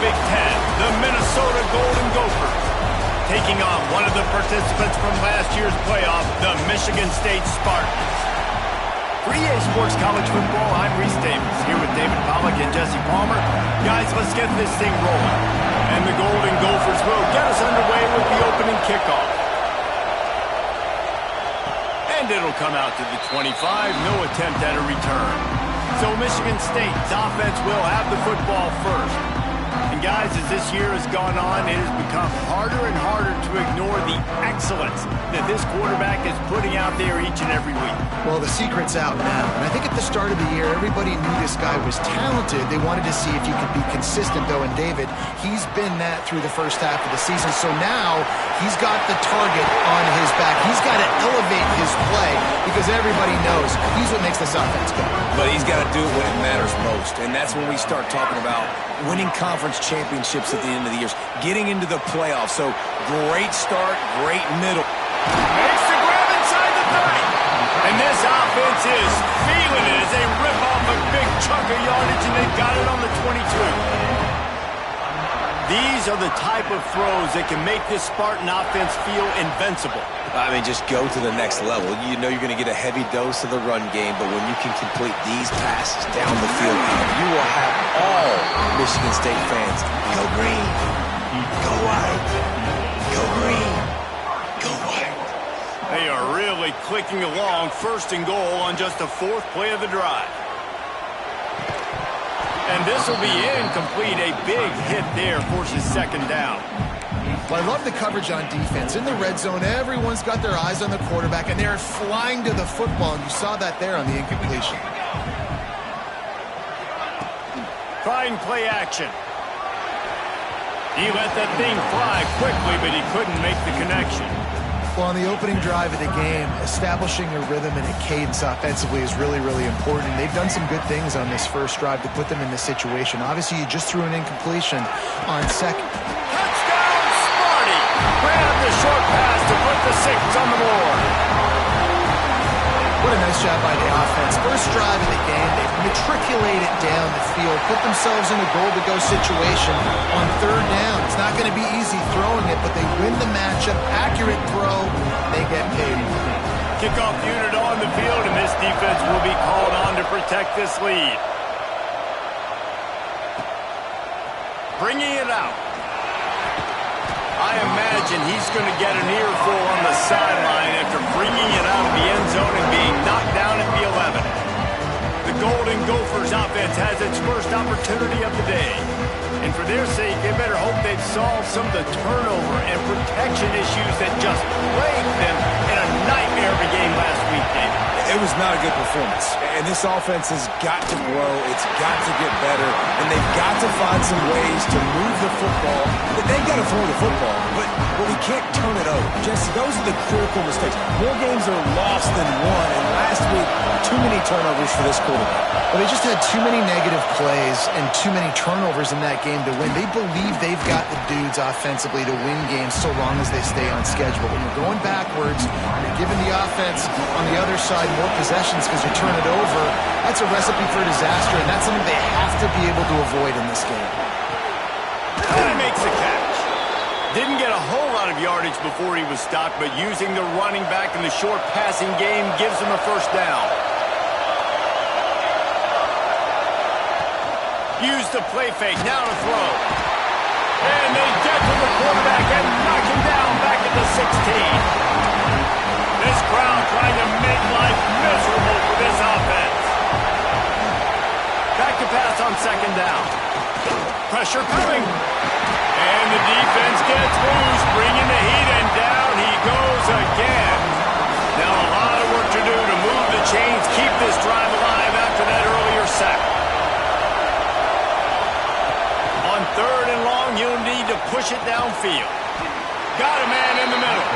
Big Ten, the Minnesota Golden Gophers, taking on one of the participants from last year's playoff, the Michigan State Spartans. For EA Sports College Football, I'm Reese Davis, here with David Pollack and Jesse Palmer. Guys, let's get this thing rolling. And the Golden Gophers will get us underway with the opening kickoff. And it'll come out to the 25, no attempt at a return. So Michigan State's offense will have the football first. And guys, as this year has gone on, it has become harder and harder to ignore the excellence that this quarterback is putting out there each and every week. Well, the secret's out now. And I think at the start of the year, everybody knew this guy was talented. They wanted to see if he could be consistent, though. And David, he's been that through the first half of the season. So now he's got the target on his back. He's got to elevate his play because everybody knows he's what makes this offense go. But he's got to do it when it matters most. And that's when we start talking about winning conference championships at the end of the year, getting into the playoffs. So great start, great middle. Makes the grab inside the 30. And this offense is feeling it as they rip off a big chunk of yardage, and they've got it on the 22. These are the type of throws that can make this Spartan offense feel invincible. I mean, just go to the next level. You know you're going to get a heavy dose of the run game, but when you can complete these passes down the field, you will have all Michigan State fans go green, go white, go green, go white. They are really clicking along, first and goal on just the fourth play of the drive. And this will be incomplete. A big hit there forces second down. Well, I love the coverage on defense. In the red zone, everyone's got their eyes on the quarterback, and they're flying to the football, and you saw that there on the incompletion. Trying play action. He let that thing fly quickly, but he couldn't make the connection. Well, on the opening drive of the game, establishing a rhythm and a cadence offensively is really, really important. They've done some good things on this first drive to put them in this situation. Obviously, you just threw an incompletion on second. Touchdown, Sparty! Grab the short pass to put the 6 on the board. What a nice job by the offense. First drive of the game, they matriculate it down the field, put themselves in a goal-to-go situation on third down. It's not going to be easy throwing it, but they win the matchup. Accurate throw, they get paid. Kickoff unit on the field, and this defense will be called on to protect this lead. Bringing it out. I imagine he's going to get an earful on the sideline after bringing it out of the end zone and being knocked down at the 11. The Golden Gophers offense has its first opportunity of the day. And for their sake, they better hope they've solved some of the turnover and protection issues that just plagued them in a nightmare of a game last week, David. It was not a good performance. And this offense has got to grow. It's got to get better. And they've got to find some ways to move the football. They've got to throw the football. But we can't turn it over. Jesse, those are the critical mistakes. More games are lost than won. And last week, too many turnovers for this quarterback. Well, they just had too many negative plays and too many turnovers in that game to win. They believe they've got the dudes offensively to win games so long as they stay on schedule. When you're going backwards, you're giving the offense on the other side more possessions because you turn it over. That's a recipe for disaster, and that's something they have to be able to avoid in this game. And he makes the catch. Didn't get a whole lot of yardage before he was stopped, but using the running back in the short passing game gives him a first down. Use the play fake, now to throw. And they get to the quarterback and knock him down back at the 16. This crowd trying to make life miserable for this offense. Back to pass on second down. Pressure coming. And the defense gets loose, bringing the heat, and down he goes again. Now a lot of work to do to move the chains, keep this drive alive after that earlier sack. On third and long, you'll need to push it downfield. Got a man in the middle.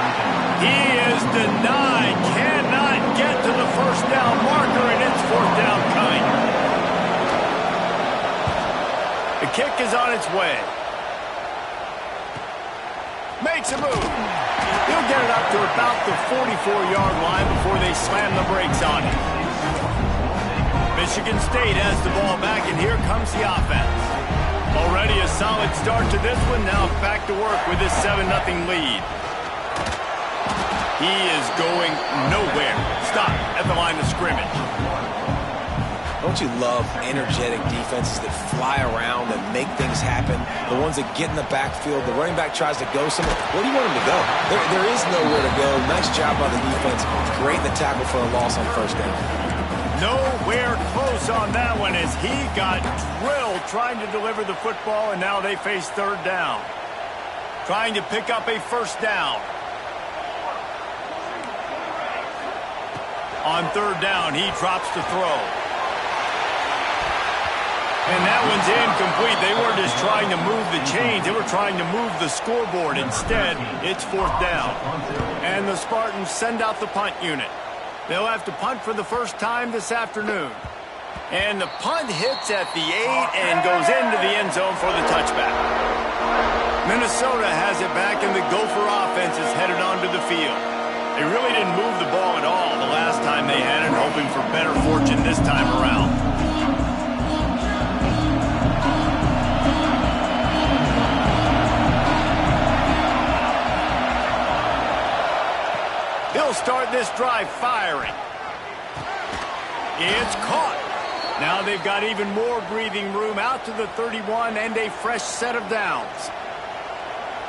He is denied, cannot get to the first down marker, and it's fourth down coming. The kick is on its way. Makes a move. He'll get it up to about the 44-yard line before they slam the brakes on him. Michigan State has the ball back, and here comes the offense. Already a solid start to this one. Now back to work with this 7-0 lead. He is going nowhere. Stop at the line of scrimmage. Don't you love energetic defenses that fly around and make things happen? The ones that get in the backfield, the running back tries to go somewhere. Where do you want him to go? There is nowhere to go. Nice job by the defense. Great in the tackle for a loss on first down. Nowhere close on that one as he got drilled trying to deliver the football, and now they face third down. Trying to pick up a first down. On third down, he drops to throw. And that one's incomplete. They weren't just trying to move the chains. They were trying to move the scoreboard. Instead, it's fourth down. And the Spartans send out the punt unit. They'll have to punt for the first time this afternoon. And the punt hits at the 8 and goes into the end zone for the touchback. Minnesota has it back, and the Gopher offense is headed onto the field. They really didn't move the ball at all the last time they had it, hoping for better fortune this time around. He'll start this drive firing. It's caught. Now they've got even more breathing room out to the 31 and a fresh set of downs.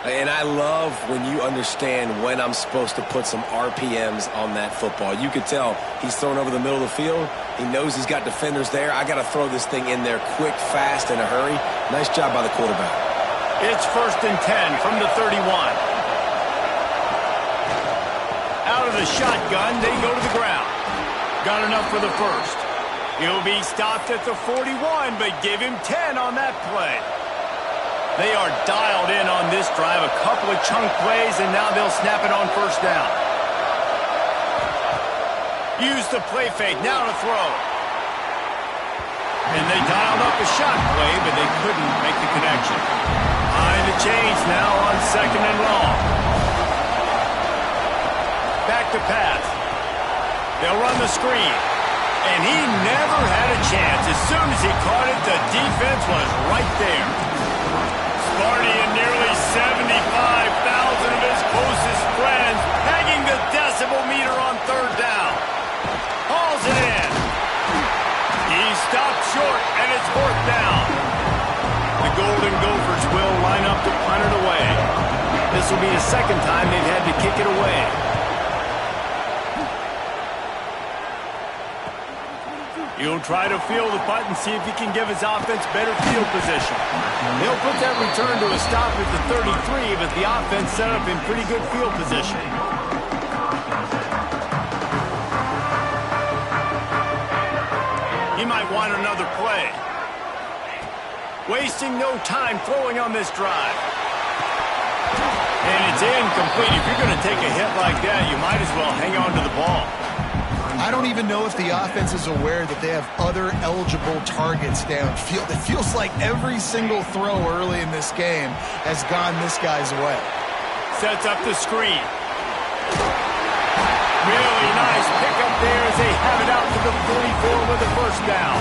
And I love when you understand when I'm supposed to put some RPMs on that football. You could tell he's thrown over the middle of the field. He knows he's got defenders there. I got to throw this thing in there quick, fast, in a hurry. Nice job by the quarterback. It's 1st and 10 from the 31. Out of the shotgun, they go to the ground. Got enough for the first. He'll be stopped at the 41, but give him 10 on that play. They are dialed in on this drive, a couple of chunk plays, and now they'll snap it on first down. Use the play fake, now to throw. And they dialed up a shot play, but they couldn't make the connection. Behind the chains now on 2nd and long. Back to pass. They'll run the screen. And he never had a chance. As soon as he caught it, the defense was right there. Sparty and nearly 75,000 of his closest friends pegging the decibel meter on third down. Hauls it in. He stopped short, and it's fourth down. The Golden Gophers will line up to punt it away. This will be the second time they've had to kick it away. He'll try to field the punt and see if he can give his offense better field position. They'll put that return to a stop at the 33, but the offense set up in pretty good field position. He might want another play. Wasting no time throwing on this drive. And it's incomplete. If you're going to take a hit like that, you might as well hang on to the ball. I don't even know if the offense is aware that they have other eligible targets downfield. It feels like every single throw early in this game has gone this guy's way. Sets up the screen. Really nice pickup there as they have it out to the 44 with the first down.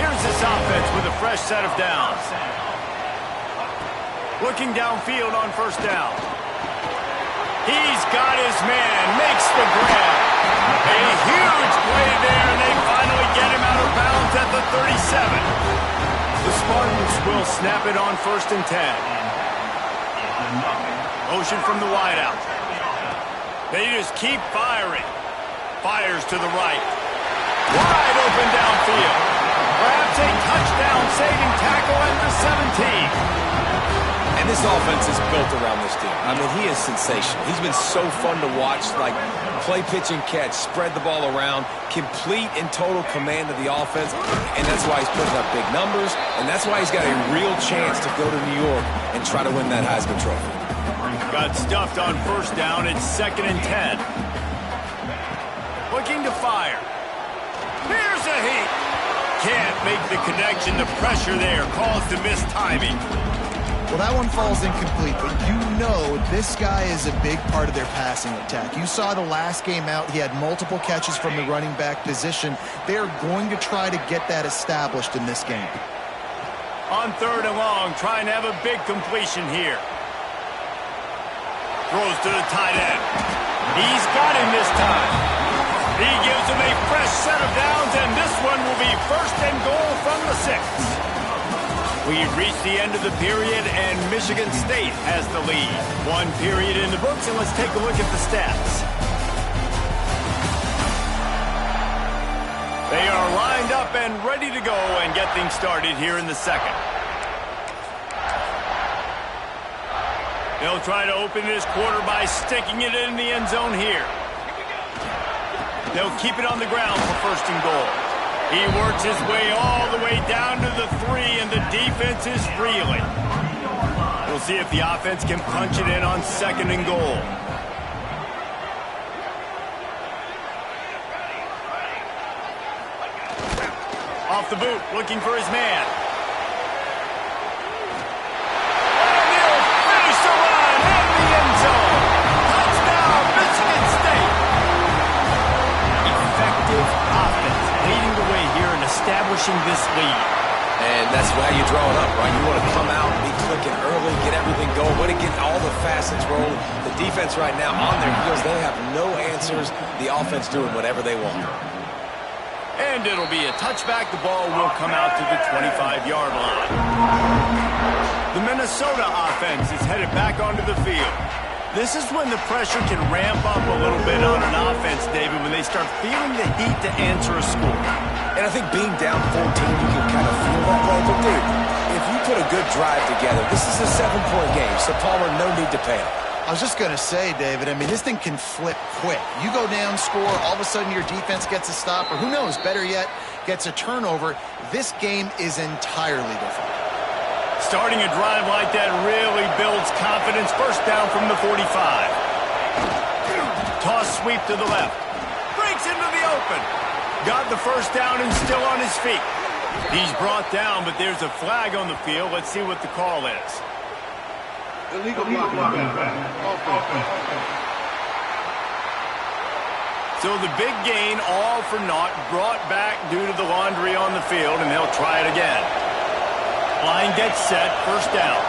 Here's this offense with a fresh set of downs. Looking downfield on first down. He's got his man, makes the grab. A huge play there, and they finally get him out of bounds at the 37. The Spartans will snap it on 1st and 10. Motion from the wideout. They just keep firing. Fires to the right. Wide open downfield. Perhaps a touchdown-saving tackle at the 17. And this offense is built around this dude. I mean, he is sensational. He's been so fun to watch, like play, pitch, and catch, spread the ball around, complete and total command of the offense, and that's why he's putting up big numbers, and that's why he's got a real chance to go to New York and try to win that Heisman Trophy. Got stuffed on first down. It's 2nd and 10. Looking to fire. Here's a heat. Can't make the connection. The pressure there caused the missed timing. Well, that one falls incomplete, but you know this guy is a big part of their passing attack. You saw the last game out, he had multiple catches from the running back position. They are going to try to get that established in this game. On 3rd and long, trying to have a big completion here. Throws to the tight end. He's got him this time. He gives him a fresh set of downs, and this one will be 1st and goal from the 6. We've reached the end of the period, and Michigan State has the lead. 1 period in the books, and let's take a look at the stats. They are lined up and ready to go and get things started here in the 2nd. They'll try to open this quarter by sticking it in the end zone here. They'll keep it on the ground for 1st and goal. He works his way all the way down to the 3, and the defense is reeling. We'll see if the offense can punch it in on 2nd and goal. Off the boot, looking for his man. And he'll finish the run in the end zone. Touchdown, Michigan State. Effective offense, leading the way here and establishing this lead. And that's why you draw it up, right? You want to come out, be clicking early, get everything going, want to get all the facets rolling. The defense right now on their heels, they have no answers. The offense doing whatever they want. And it'll be a touchback. The ball will come out to the 25-yard line. The Minnesota offense is headed back onto the field. This is when the pressure can ramp up a little bit on an offense, David, when they start feeling the heat to answer a score. And I think being down 14, you can kind of feel that way. But, dude, if you put a good drive together, this is a 7-point game, so Palmer, no need to panic. I was just going to say, David, I mean, this thing can flip quick. You go down, score, all of a sudden your defense gets a stop, or who knows, better yet, gets a turnover. This game is entirely different. Starting a drive like that really builds confidence. 1st down from the 45. Toss sweep to the left. Breaks into the open. Got the 1st down and still on his feet. He's brought down, but there's a flag on the field. Let's see what the call is. Illegal blocking. So the big gain, all for naught, brought back due to the laundry on the field, and they'll try it again. Line gets set, 1st down.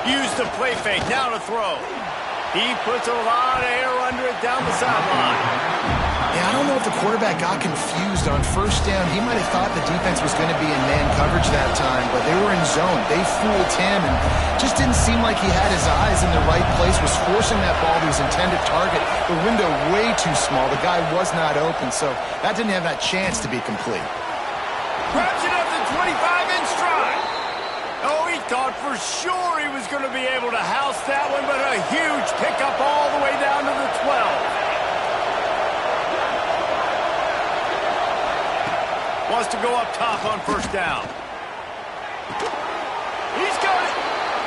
Use the play fake, now to throw. He puts a lot of air under it down the sideline. Yeah, I don't know if the quarterback got confused on 1st down. He might have thought the defense was going to be in man coverage that time, but they were in zone. They fooled him and just didn't seem like he had his eyes in the right place, was forcing that ball to his intended target. The window way too small. The guy was not open, so that didn't have that chance to be complete. Grabs it up to 25 in stride. Oh, he thought for sure he was going to be able to house that one, but a huge pickup all the way down to the 12. Wants to go up top on 1st down. He's got it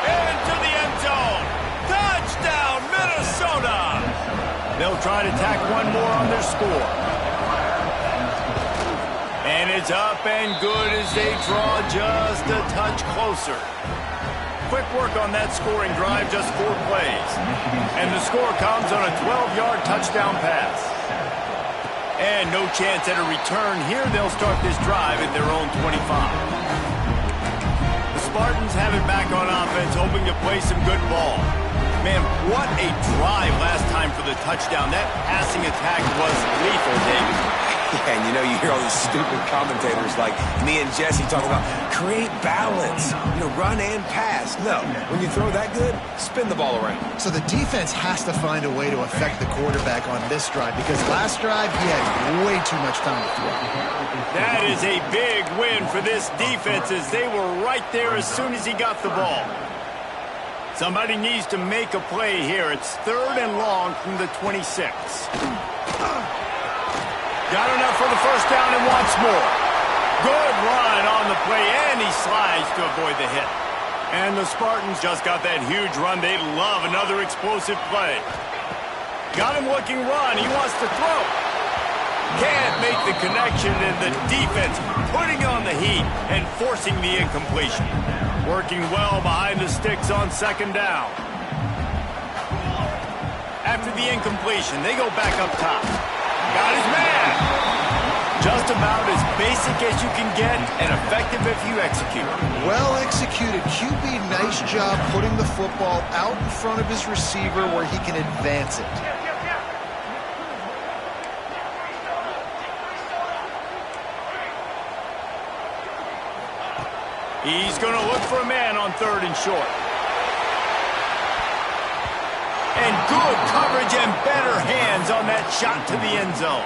into the end zone. Touchdown, Minnesota. They'll try to tack one more on their score. And it's up and good as they draw just a touch closer. Quick work on that scoring drive, just 4 plays. And the score comes on a 12-yard touchdown pass. And no chance at a return here. They'll start this drive at their own 25. The Spartans have it back on offense, hoping to play some good ball. Man, what a drive last time for the touchdown. That passing attack was lethal, David. Yeah, and you know, you hear all these stupid commentators like me and Jesse talking about create balance, run and pass. No, when you throw that good, spin the ball around. So the defense has to find a way to affect the quarterback on this drive because last drive he had way too much time to throw. That is a big win for this defense as they were right there as soon as he got the ball. Somebody needs to make a play here. It's 3rd and long from the 26. Got enough for the 1st down and wants more. Good run on the play, and he slides to avoid the hit. And the Spartans just got that huge run. They love another explosive play. Got him looking run. He wants to throw. Can't make the connection, and the defense putting on the heat and forcing the incompletion. Working well behind the sticks on second down. After the incompletion, they go back up top. Got his man. Just about as basic as you can get and effective if you execute. Well executed. QB, nice job putting the football out in front of his receiver where he can advance it. He's going to look for a man on 3rd and short. And good coverage and better hands on that shot to the end zone.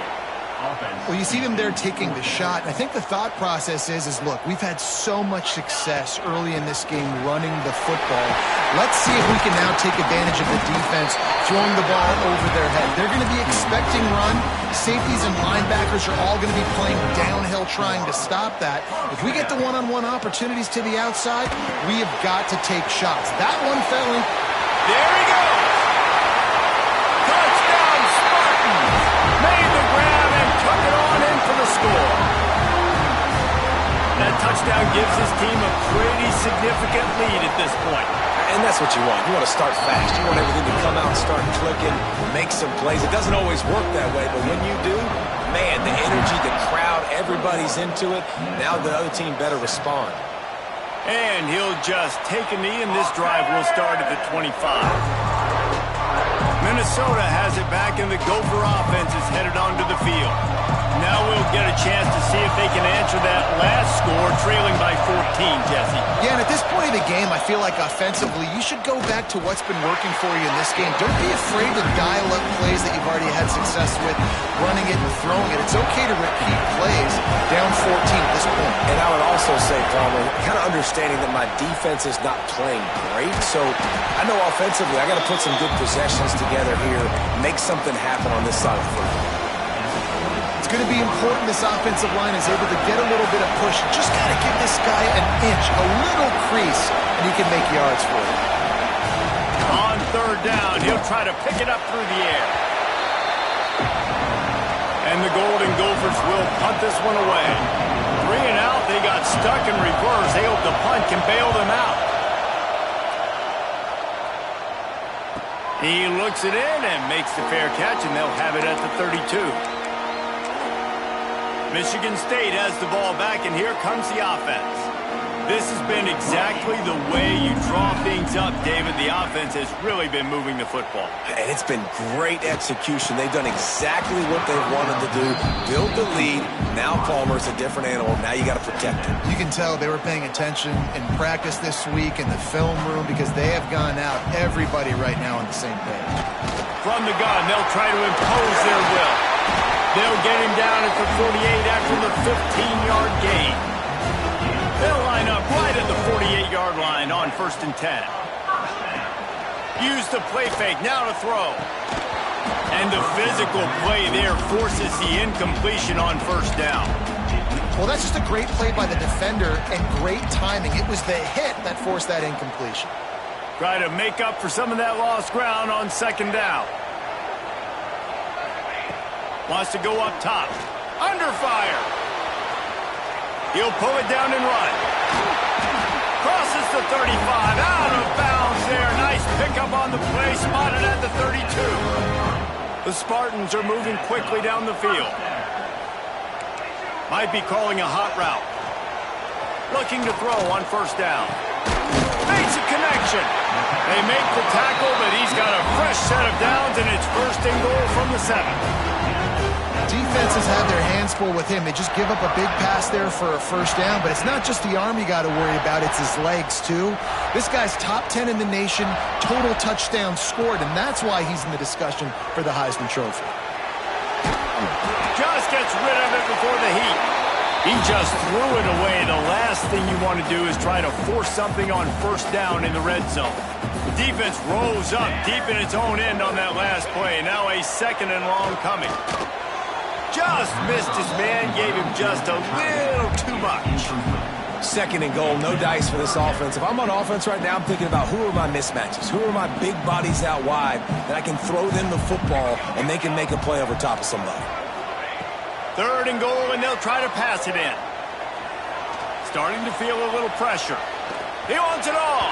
Well, you see them there taking the shot. I think the thought process is look, we've had so much success early in this game running the football. Let's see if we can now take advantage of the defense throwing the ball over their head. They're going to be expecting run. Safeties and linebackers are all going to be playing downhill trying to stop that. If we get the one-on-one opportunities to the outside, we have got to take shots. That one fell in. There he goes. Touchdown, Spartans. Made the grab and took it on in for the score. That touchdown gives his team a pretty significant lead at this point. And that's what you want. You want to start fast. You want everything to come out and start clicking, make some plays. It doesn't always work that way, but when you do, man, the energy, the crowd, everybody's into it. Now the other team better respond. And he'll just take a knee, and this drive will start at the 25. Minnesota has it back, and the Gopher offense is headed onto the field. Now we'll get a chance to see if they can answer that last score, trailing by 14, Jesse. Yeah, and at this point of the game, I feel like offensively, you should go back to what's been working for you in this game. Don't be afraid to dial up plays that you've already had success with, running it and throwing it. It's okay to repeat plays down 14 at this point. And I would also say, Palmer, kind of understanding that my defense is not playing great, so I know offensively I got to put some good possessions together here, make something happen on this side of the football. It's going to be important this offensive line is able to get a little bit of push. Just got to give this guy an inch, a little crease, and he can make yards for you. On 3rd down, he'll try to pick it up through the air. And the Golden Gophers will punt this one away. 3 and out, they got stuck in reverse. They hope the punt can bail them out. He looks it in and makes the fair catch, and they'll have it at the 32. Michigan State has the ball back, and here comes the offense. This has been exactly the way you draw things up, David. The offense has really been moving the football. And it's been great execution. They've done exactly what they wanted to do, build the lead. Now Palmer's a different animal. Now you got to protect him. You can tell they were paying attention in practice this week in the film room because they have gone out, everybody right now on the same page. From the gun, they'll try to impose their will. They'll get him down at the 48 after the 15-yard gain. They'll line up right at the 48-yard line on 1st and 10. Use the play fake, now to throw. And the physical play there forces the incompletion on 1st down. Well, that's just a great play by the defender and great timing. It was the hit that forced that incompletion. Try to make up for some of that lost ground on 2nd down. Wants to go up top. Under fire. He'll pull it down and run. Crosses the 35. Out of bounds there. Nice pickup on the play. Spotted at the 32. The Spartans are moving quickly down the field. Might be calling a hot route. Looking to throw on 1st down. Makes a connection. They make the tackle, but he's got a fresh set of downs, and it's 1st and goal from the 7. Defenses have their hands full with him. They just give up a big pass there for a 1st down, but it's not just the arm you got to worry about, it's his legs too. This guy's top 10 in the nation, total touchdowns scored, and that's why he's in the discussion for the Heisman Trophy. Just gets rid of it before the heat. He just threw it away. The last thing you want to do is try to force something on 1st down in the red zone. The defense rose up deep in its own end on that last play. Now a 2nd and long coming. Just missed his man, gave him just a little too much. 2nd and goal, no dice for this offense. If I'm on offense right now, I'm thinking about who are my mismatches? Who are my big bodies out wide that I can throw them the football and they can make a play over top of somebody? Third and goal, and they'll try to pass it in. Starting to feel a little pressure. He wants it all.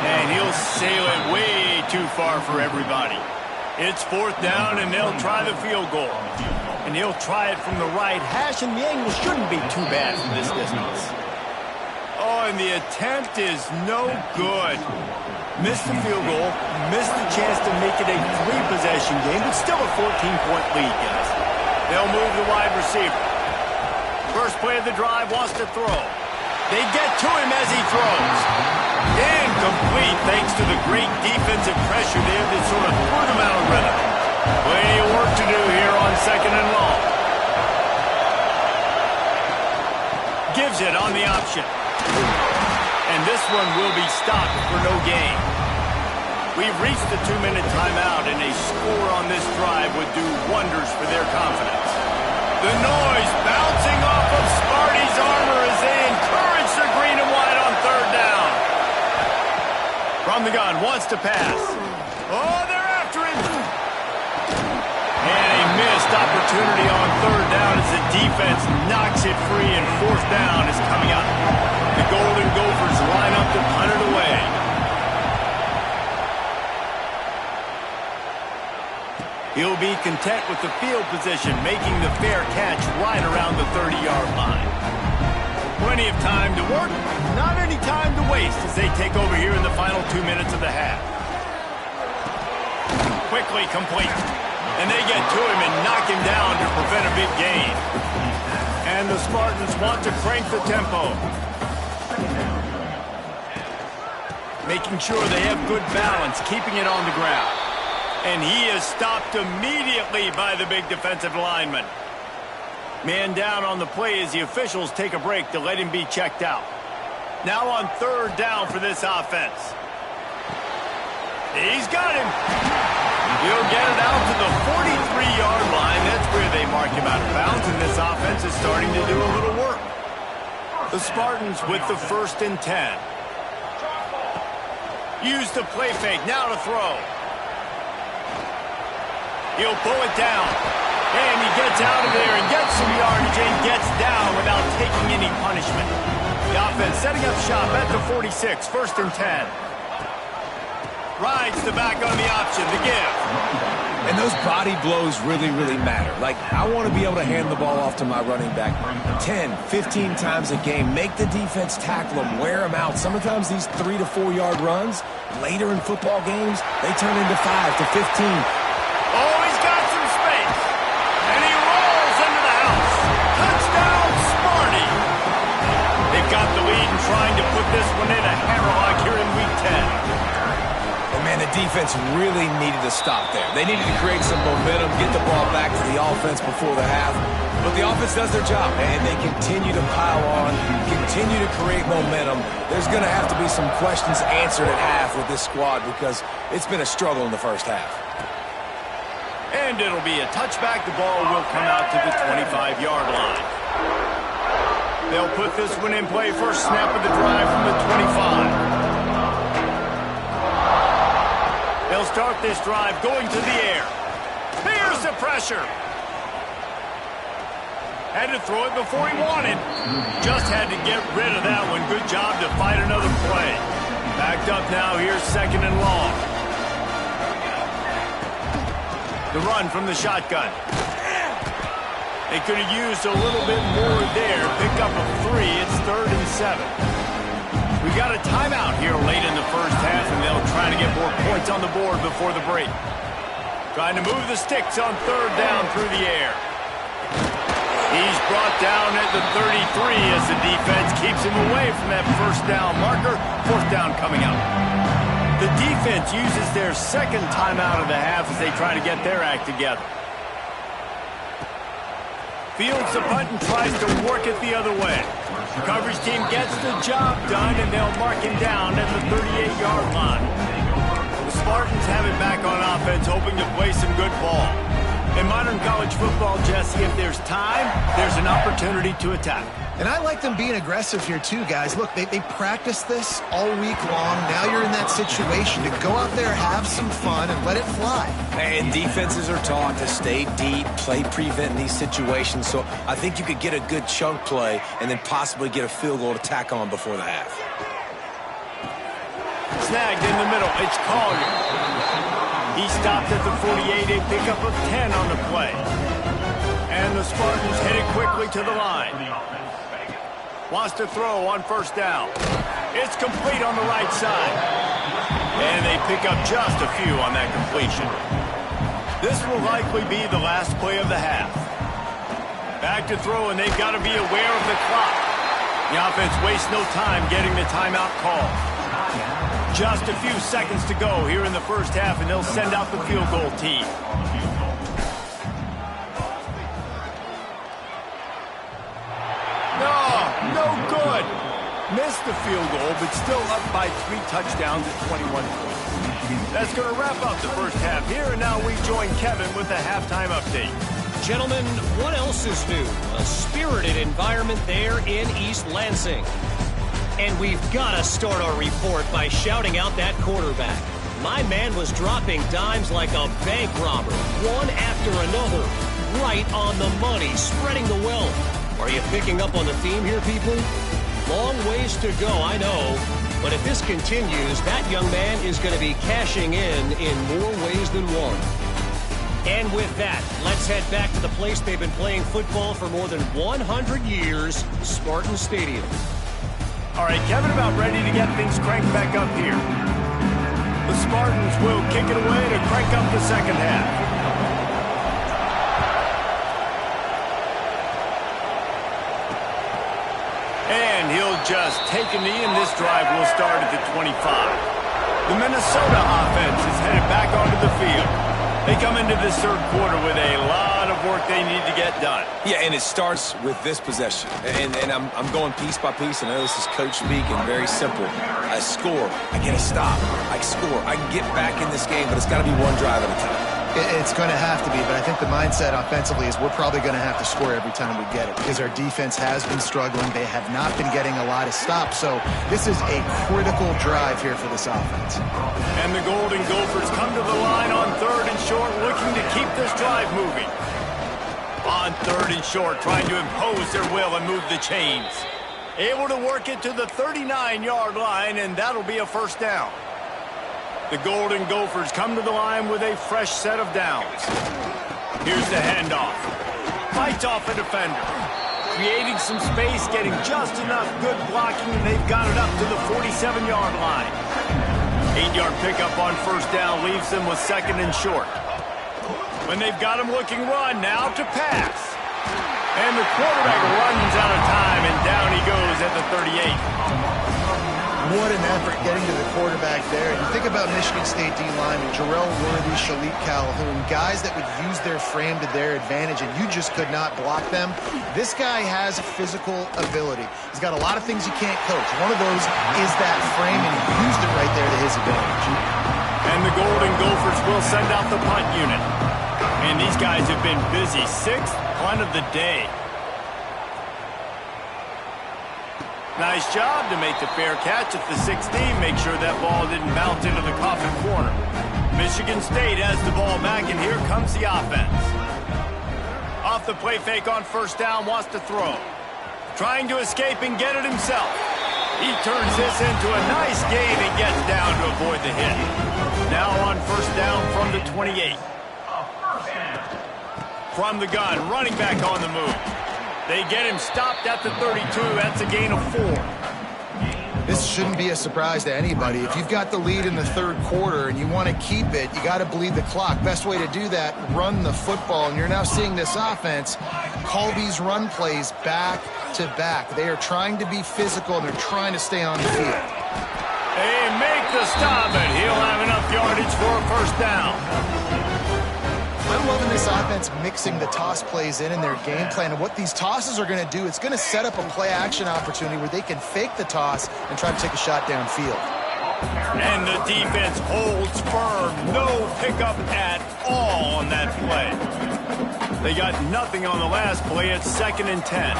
And he'll sail it way too far for everybody. It's fourth down, and they'll try the field goal. And he'll try it from the right hash, and the angle shouldn't be too bad from this distance. Oh, and the attempt is no good. Missed the field goal, missed the chance to make it a 3-possession game, but still a 14-point lead, guys. They'll move the wide receiver. First play of the drive, wants to throw. They get to him as he throws. Incomplete thanks to the great defensive pressure there that sort of threw them out of rhythm. Plenty of work to do here on second and long. Gives it on the option. And this one will be stopped for no gain. We've reached the 2-minute timeout, and a score on this drive would do wonders for their confidence. The noise bouncing off of Sparty's armor as they encourage the green and white on third down. From the gun, wants to pass. Oh, they're after him. And a missed opportunity on third down as the defense knocks it free, and fourth down is coming up. The Golden Gophers line up to punt it away. He'll be content with the field position, making the fair catch right around the 30-yard line. Plenty of time to work, not any time to waste as they take over here in the final 2 minutes of the half. Quickly complete. And they get to him and knock him down to prevent a big gain. And the Spartans want to crank the tempo. Making sure they have good balance, keeping it on the ground. And he is stopped immediately by the big defensive lineman. Man down on the play as the officials take a break to let him be checked out. Now on third down for this offense. He's got him. He'll get it out to the 43-yard line. That's where they mark him out of bounds, and this offense is starting to do a little work. The Spartans with the 1st and 10. Use the play fake, now to throw. He'll pull it down. And he gets out of there and gets some yardage and gets down without taking any punishment. The offense setting up shop at the 46, 1st and 10. Rides the back on the option, the give. And those body blows really, really matter. Like, I want to be able to hand the ball off to my running back 10, 15 times a game. Make the defense tackle them, wear them out. Sometimes these 3 to 4 yard runs, later in football games, they turn into 5 to 15. Oh, he's got some space. And he rolls into the house. Touchdown, Sparty. They've got the lead and trying to put this one in a hammerlock here in Week 10. Man, the defense really needed to stop there. They needed to create some momentum, get the ball back to the offense before the half. But the offense does their job, and they continue to pile on, continue to create momentum. There's going to have to be some questions answered at half with this squad because it's been a struggle in the first half. And it'll be a touchback. The ball will come out to the 25-yard line. They'll put this one in play. First snap of the drive from the 25. They'll start this drive going to the air. Here's the pressure. Had to throw it before he wanted. Just had to get rid of that one. Good job to fight another play. Backed up now. Here's 2nd and long. The run from the shotgun. They could have used a little bit more there. Pick up a 3. It's 3rd and 7. We got a timeout here late in the first half, and they'll try to get more points on the board before the break. Trying to move the sticks on third down through the air. He's brought down at the 33 as the defense keeps him away from that first down marker. Fourth down coming up. The defense uses their 2nd timeout of the half as they try to get their act together. Fields the punt and tries to work it the other way. The coverage team gets the job done, and they'll mark him down at the 38-yard line. The Spartans have it back on offense, hoping to play some good ball. In modern college football, Jesse, if there's time, there's an opportunity to attack. And I like them being aggressive here too, guys. Look, they practice this all week long. Now you're in that situation to go out there, have some fun, and let it fly. And defenses are taught to stay deep, play prevent in these situations. So I think you could get a good chunk play and then possibly get a field goal to tack on before the half. Snagged in the middle. It's Collier. He stopped at the 48, a pickup of 10 on the play. And the Spartans headed quickly to the line. Wants to throw on first down. It's complete on the right side. And they pick up just a few on that completion. This will likely be the last play of the half. Back to throw, and they've got to be aware of the clock. The offense wastes no time getting the timeout call. Just a few seconds to go here in the first half, and they'll send out the field goal team. No good. Missed the field goal, but still up by 3 touchdowns at 21 points. That's going to wrap up the first half here, and now we join Kevin with the halftime update. Gentlemen, what else is new? A spirited environment there in East Lansing. And we've got to start our report by shouting out that quarterback. My man was dropping dimes like a bank robber, one after another, right on the money, spreading the wealth. Are you picking up on the theme here, people? Long ways to go, I know. But if this continues, that young man is going to be cashing in more ways than one. And with that, let's head back to the place they've been playing football for more than 100 years, Spartan Stadium. All right, Kevin, about ready to get things cranked back up here. The Spartans will kick it away to crank up the second half. And he'll just take a knee, and this drive will start at the 25. The Minnesota offense is headed back onto the field. They come into this third quarter with a lot of work they need to get done. Yeah, and it starts with this possession. And I'm going piece by piece, and I know this is coach speak and very simple. I score. I get a stop. I score. I can get back in this game, but it's got to be one drive at a time. It's going to have to be, but I think the mindset offensively is we're probably going to have to score every time we get it because our defense has been struggling. They have not been getting a lot of stops, so this is a critical drive here for this offense. And the Golden Gophers come to the line on 3rd and short, looking to keep this drive moving. On 3rd and short, trying to impose their will and move the chains. Able to work it to the 39-yard line, and that'll be a first down. The Golden Gophers come to the line with a fresh set of downs. Here's the handoff. Fights off a defender. Creating some space, getting just enough good blocking, and they've got it up to the 47-yard line. 8-yard pickup on first down leaves them with 2nd and short. When they've got him looking run, now to pass. And the quarterback runs out of time, and down he goes at the 38. What an effort getting to the quarterback there. You think about Michigan State D-linemen, Jarrell Worthy, Shalik Calhoun, guys that would use their frame to their advantage, and you just could not block them. This guy has physical ability. He's got a lot of things you can't coach. One of those is that frame, and he used it right there to his advantage. And the Golden Gophers will send out the punt unit. And these guys have been busy. 6th punt of the day. Nice job to make the fair catch at the 16. Make sure that ball didn't bounce into the coffin corner. Michigan State has the ball back, and here comes the offense. Off the play fake on first down, wants to throw. Trying to escape and get it himself. He turns this into a nice gain and gets down to avoid the hit. Now on first down from the 28. From the gun, running back on the move. They get him stopped at the 32. That's a gain of 4. This shouldn't be a surprise to anybody. If you've got the lead in the third quarter and you want to keep it, you got to bleed the clock. Best way to do that, run the football. And you're now seeing this offense call these run plays back to back. They are trying to be physical, and they're trying to stay on the field. They make the stop, and he'll have enough yardage for a first down. I'm loving this offense mixing the toss plays in their game plan. And what these tosses are going to do, it's going to set up a play-action opportunity where they can fake the toss and try to take a shot downfield. And the defense holds firm. No pickup at all on that play. They got nothing on the last play. It's 2nd and 10.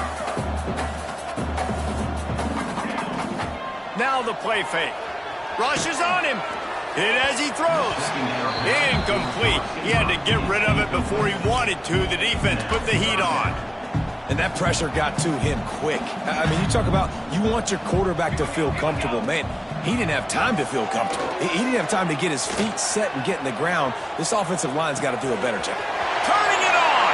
Now the play fake. Rushes on him. Hit as he throws. Incomplete. He had to get rid of it before he wanted to. The defense put the heat on. And that pressure got to him quick. I mean, you talk about you want your quarterback to feel comfortable. Man, he didn't have time to feel comfortable. He didn't have time to get his feet set and get in the ground. This offensive line's got to do a better job. Turning it on.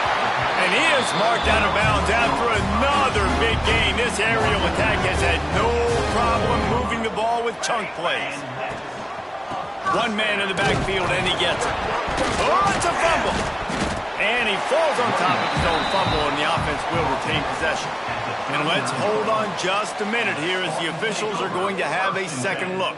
And he is marked out of bounds after another big gain. This aerial attack has had no problem moving the ball with chunk plays. One man in the backfield, and he gets it. Oh, it's a fumble. And he falls on top of his own fumble, and the offense will retain possession. And let's hold on just a minute here as the officials are going to have a second look.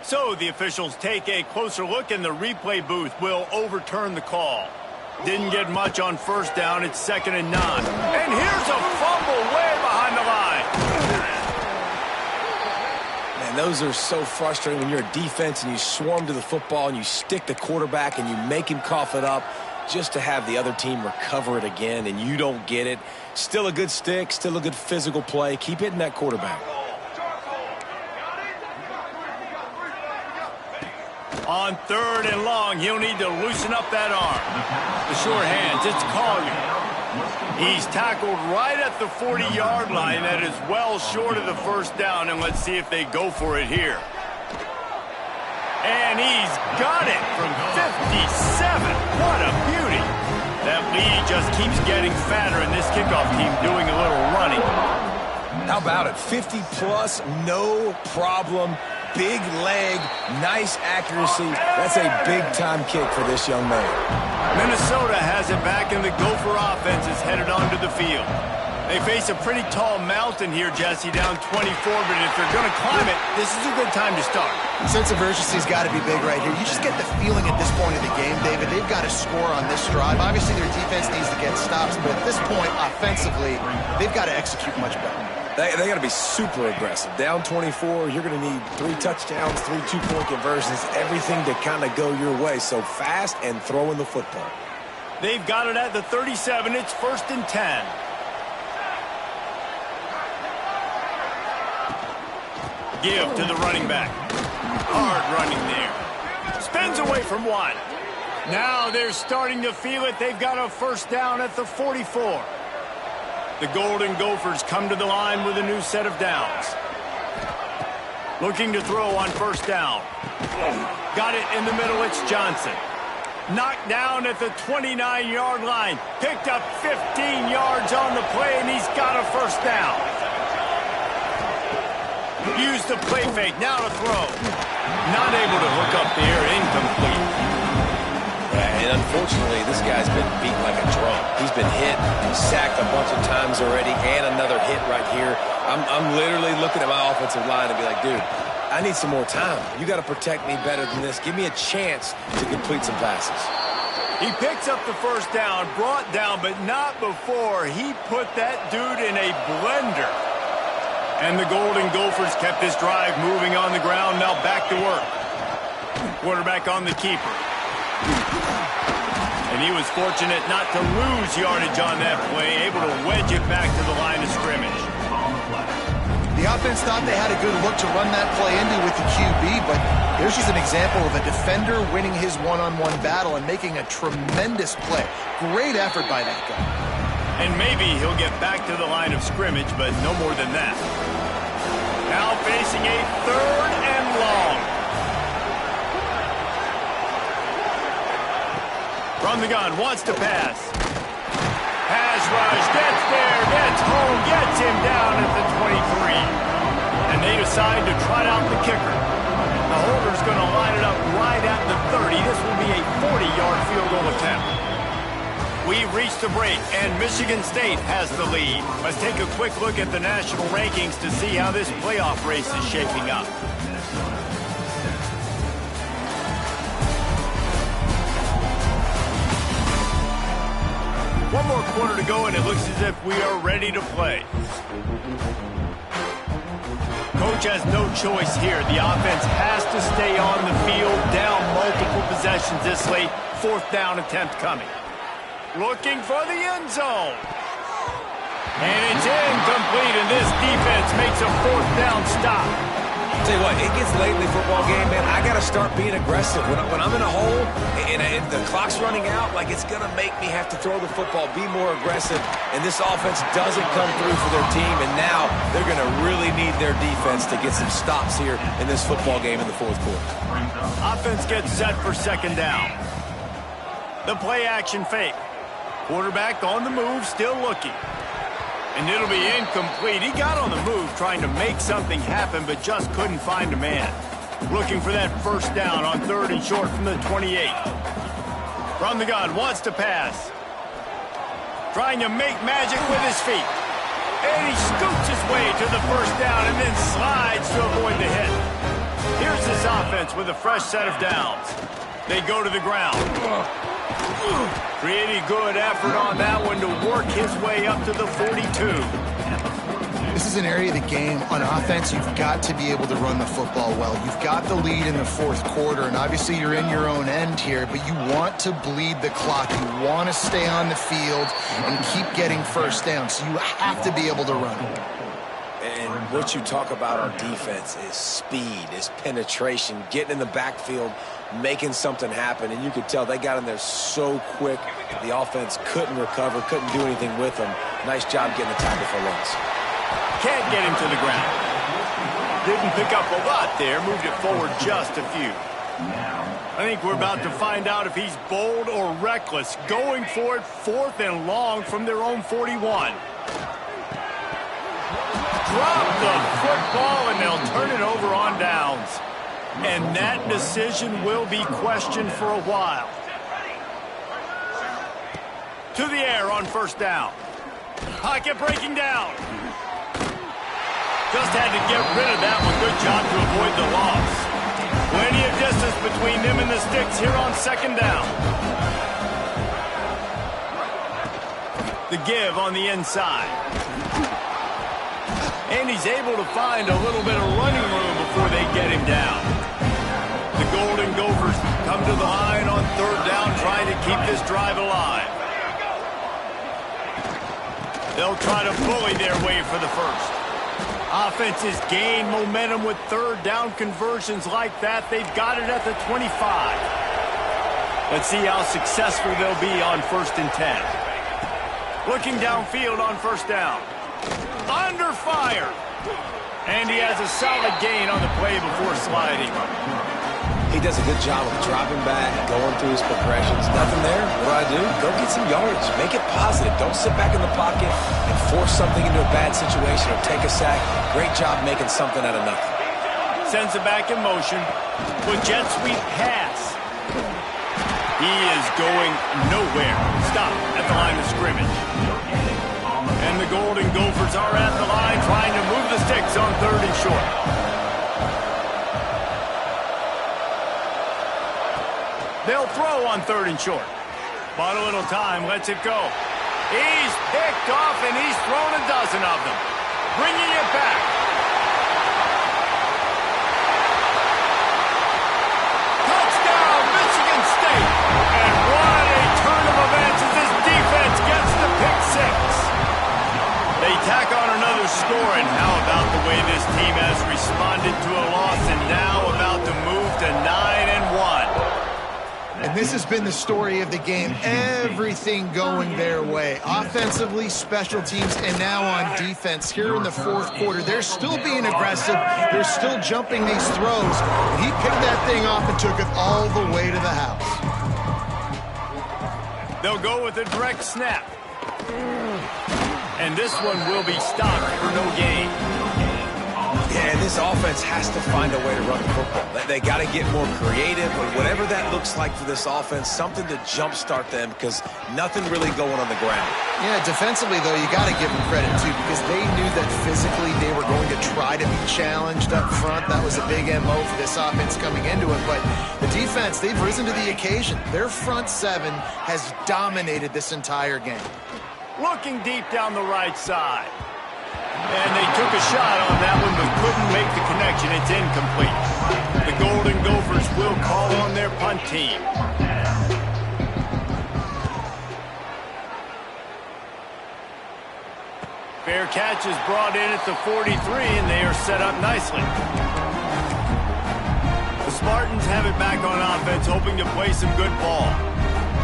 So the officials take a closer look, and the replay booth will overturn the call. Didn't get much on first down. It's 2nd and 9. And here's a fumble way behind the line. Man, those are so frustrating when you're a defense and you swarm to the football and you stick the quarterback and you make him cough it up just to have the other team recover it again, and you don't get it. Still a good stick, still a good physical play. Keep hitting that quarterback. On 3rd and long, he'll need to loosen up that arm. The short hands, it's Collier. He's tackled right at the 40-yard line. That is well short of the first down, and let's see if they go for it here. And he's got it from 57. What a beauty. That lead just keeps getting fatter, and this kickoff team doing a little running. How about it? 50-plus, no problem. Big leg, nice accuracy. That's a big-time kick for this young man. Minnesota has it back, and the Gopher offense is headed onto the field. They face a pretty tall mountain here, Jesse, down 24, but if they're going to climb it, this is a good time to start. Sense of urgency's got to be big right here. You just get the feeling at this point of the game, David, they've got to score on this drive. Obviously, their defense needs to get stops, but at this point, offensively, they've got to execute much better. They got to be super aggressive. Down 24, you're going to need 3 touchdowns, 3 two-point conversions, everything to kind of go your way. So fast and throwing the football. They've got it at the 37. It's 1st and 10. Give to the running back. Hard running there. Spins away from one. Now they're starting to feel it. They've got a first down at the 44. The Golden Gophers come to the line with a new set of downs. Looking to throw on first down. Got it in the middle. It's Johnson. Knocked down at the 29-yard line. Picked up 15 yards on the play, and he's got a first down. Used the play fake. Now to throw. Not able to hook up there. Incomplete. And unfortunately, this guy's been beat like a drum. He's been hit, sacked a bunch of times already, and another hit right here. I'm literally looking at my offensive line and be like, dude, I need some more time. You got to protect me better than this. Give me a chance to complete some passes. He picks up the first down, brought down, but not before he put that dude in a blender. And the Golden Gophers kept this drive moving on the ground. Now back to work. Quarterback on the keeper. And he was fortunate not to lose yardage on that play, able to wedge it back to the line of scrimmage. The offense thought they had a good look to run that play into with the QB, but here's just an example of a defender winning his one-on-one battle and making a tremendous play. Great effort by that guy. And maybe he'll get back to the line of scrimmage, but no more than that. Now facing a 3rd and long. From the gun, wants to pass. Pass rush, gets there, gets home, gets him down at the 23. And they decide to trot out the kicker. The holder's going to line it up right at the 30. This will be a 40-yard field goal attempt. We've reached the break, and Michigan State has the lead. Let's take a quick look at the national rankings to see how this playoff race is shaping up. One more quarter to go, and it looks as if we are ready to play. Coach has no choice here. The offense has to stay on the field, down multiple possessions this late. 4th down attempt coming. Looking for the end zone. And it's incomplete, and this defense makes a 4th down stop. Tell you what, it gets late in the football game, man. I got to start being aggressive. When I'm in a hole and the clock's running out, like it's going to make me have to throw the football, be more aggressive. And this offense doesn't come through for their team, and now they're going to really need their defense to get some stops here in this football game in the 4th quarter. Offense gets set for 2nd down. The play action fake. Quarterback on the move, still looking. And it'll be incomplete. He got on the move trying to make something happen, but just couldn't find a man. Looking for that 1st down on 3rd and short from the 28. From the gun, wants to pass. Trying to make magic with his feet. And he scoots his way to the 1st down and then slides to avoid the hit. Here's this offense with a fresh set of downs. They go to the ground. Pretty good effort on that one to work his way up to the 42. This is an area of the game on offense you've got to be able to run the football well. You've got the lead in the 4th quarter, and obviously you're in your own end here, but you want to bleed the clock. You want to stay on the field and keep getting 1st down, so you have to be able to run. And what you talk about on defense is speed, is penetration, getting in the backfield, making something happen. And you could tell they got in there so quick, the offense couldn't recover, couldn't do anything with them. Nice job getting the tackle for loss. Can't get him to the ground. Didn't pick up a lot there, moved it forward just a few. I think we're about to find out if he's bold or reckless, going for it 4th and long from their own 41. Drop the football, and they'll turn it over on downs. And that decision will be questioned for a while. To the air on 1st down. Pocket breaking down. Just had to get rid of that one. Good job to avoid the loss. Plenty of distance between them and the sticks here on 2nd down. The give on the inside. And he's able to find a little bit of running room before they get him down. The Golden Gophers come to the line on 3rd down, trying to keep this drive alive. They'll try to bully their way for the 1st. Offenses gain momentum with 3rd down conversions like that. They've got it at the 25. Let's see how successful they'll be on 1st and 10. Looking downfield on 1st down. Under fire. And he has a solid gain on the play before sliding. He does a good job of dropping back, going through his progressions. Nothing there. What do? Go get some yards. Make it positive. Don't sit back in the pocket and force something into a bad situation or take a sack. Great job making something out of nothing. Sends it back in motion with jet sweep pass. He is going nowhere. Stop at the line of scrimmage. And the Golden Gophers are at the line trying to move the sticks on 3rd and short. They'll throw on 3rd and short. Bought a little time, lets it go. He's picked off, and he's thrown a dozen of them. Bringing it back. Touchdown, Michigan State. And what a turn of events as this defense gets the pick 6. They tack on another score, and how about the way this team has responded to a loss and now about to move to 9-1. And this has been the story of the game. Everything going their way. Offensively, special teams, and now on defense. Here in the 4th quarter, they're still being aggressive. They're still jumping these throws. He picked that thing off and took it all the way to the house. They'll go with a direct snap. And this one will be stopped for no gain. Yeah, and this offense has to find a way to run the football. They got to get more creative, but whatever that looks like for this offense, something to jumpstart them because nothing really going on the ground. Yeah, defensively, though, you got to give them credit, too, because they knew that physically they were going to try to be challenged up front. That was a big MO for this offense coming into it. But the defense, they've risen to the occasion. Their front 7 has dominated this entire game. looking deep down the right side. And they took a shot on that one, but couldn't make the connection. It's incomplete. The Golden Gophers will call on their punt team. Fair catch is brought in at the 43, and they are set up nicely. The Spartans have it back on offense, hoping to play some good ball.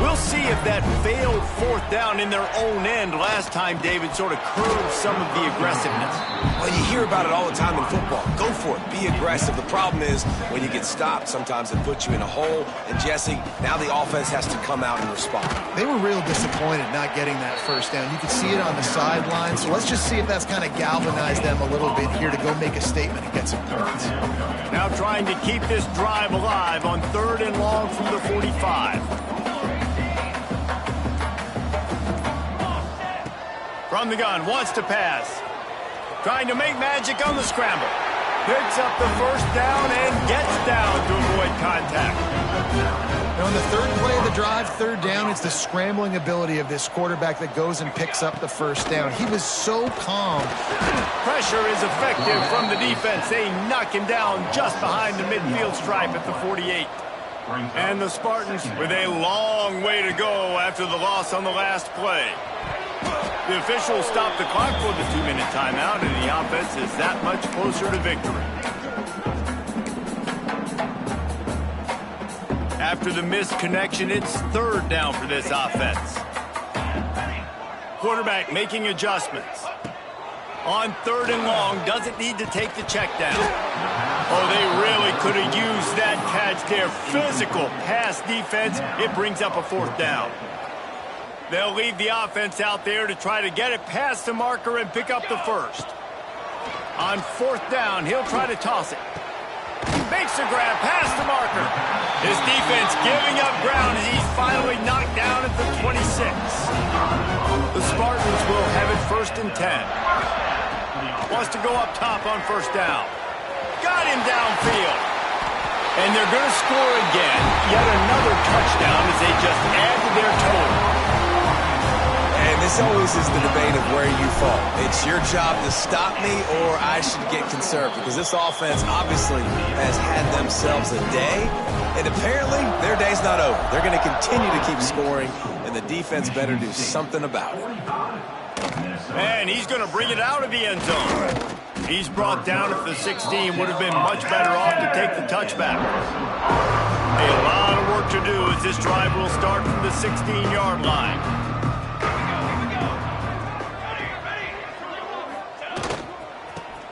We'll see if that failed fourth down in their own end last time, David, sort of curbed some of the aggressiveness. Well, you hear about it all the time in football. Go for it. Be aggressive. The problem is when you get stopped, sometimes it puts you in a hole. And, Jesse, now the offense has to come out and respond. They were real disappointed not getting that first down. You could see it on the sideline. So let's just see if that's kind of galvanized them a little bit here to go make a statement and get some points. Now trying to keep this drive alive on 3rd and long from the 45. From the gun, wants to pass. Trying to make magic on the scramble. Picks up the first down and gets down to avoid contact. And on the third play of the drive, 3rd down, it's the scrambling ability of this quarterback that goes and picks up the first down. He was so calm. Pressure is effective from the defense. They knock him down just behind the midfield stripe at the 48. And the Spartans with a long way to go after the loss on the last play. The officials stopped the clock for the 2-minute timeout, and the offense is that much closer to victory. After the missed connection, it's 3rd down for this offense. Quarterback making adjustments. On 3rd and long, doesn't need to take the check down. Oh, they really could have used that catch there. Physical pass defense. It brings up a 4th down. They'll leave the offense out there to try to get it past the marker and pick up the first. On 4th down, he'll try to toss it. Makes the grab past the marker. His defense giving up ground as he's finally knocked down at the 26. The Spartans will have it 1st and 10. Wants to go up top on 1st down. Got him downfield. And they're going to score again. Yet another touchdown as they just add to their total. And this always is the debate of where you fall. It's your job to stop me or I should get conserved, because this offense obviously has had themselves a day, and apparently their day's not over. They're going to continue to keep scoring, and the defense better do something about it. And he's going to bring it out of the end zone. He's brought down at the 16. Would have been much better off to take the touchback. A lot of work to do as this drive will start from the 16-yard line.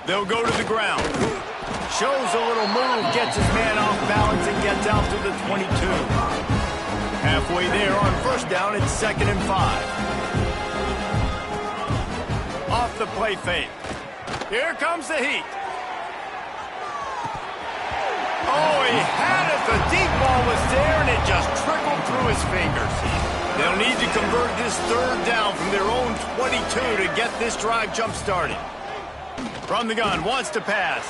They'll go to the ground. Shows a little move, gets his man off balance, and gets out to the 22. Halfway there on 1st down, it's 2nd and 5. Off the play fake. Here comes the heat. Oh, he had it. The deep ball was there, and it just trickled through his fingers. They'll need to convert this 3rd down from their own 22 to get this drive jump-started. From the gun, wants to pass.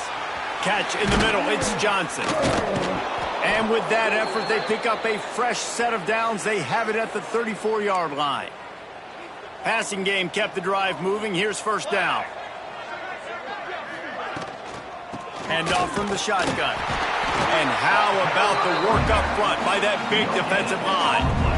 Catch in the middle, it's Johnson. And with that effort, they pick up a fresh set of downs. They have it at the 34-yard line. Passing game kept the drive moving. Here's 1st down. Hand off from the shotgun. And how about the work up front by that big defensive line?